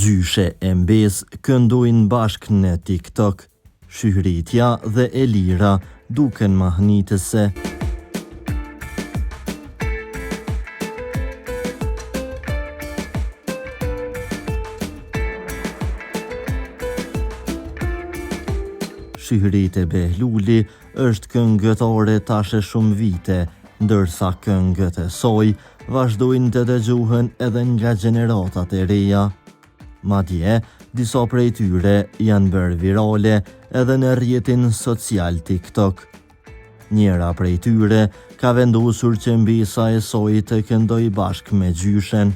Gjyshe e Mbes këndojnë bashkë në TikTok. Shihritja dhe e lira duken mahnitëse. Shihrit e Behluli është këngëtare tashe shumë vite, ndërsa këngët e saj vazhdojnë të dëgjohen edhe nga gjeneratat e reja. Madje, disa prej tyre janë bërë virale edhe në rrjetin social TikTok. Njëra prej tyre ka vendosur që Mbesa e saj të këndoj bashkë me Gjyshen.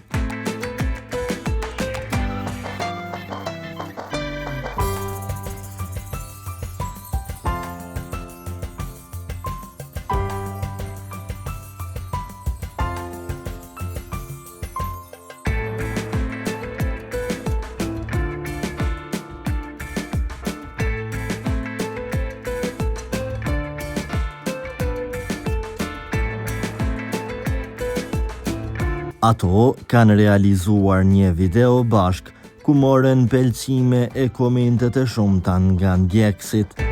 Ato kanë realizuar një video bashk ku morën pëlqime e komentet e shumta nga ndjekësit.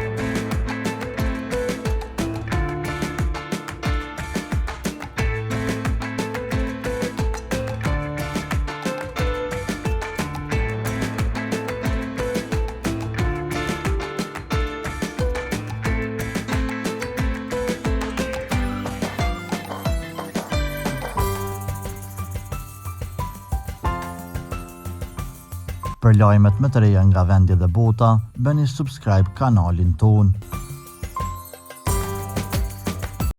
Për lajmet më të reja nga vendi dhe bota, bëni subscribe kanalin ton.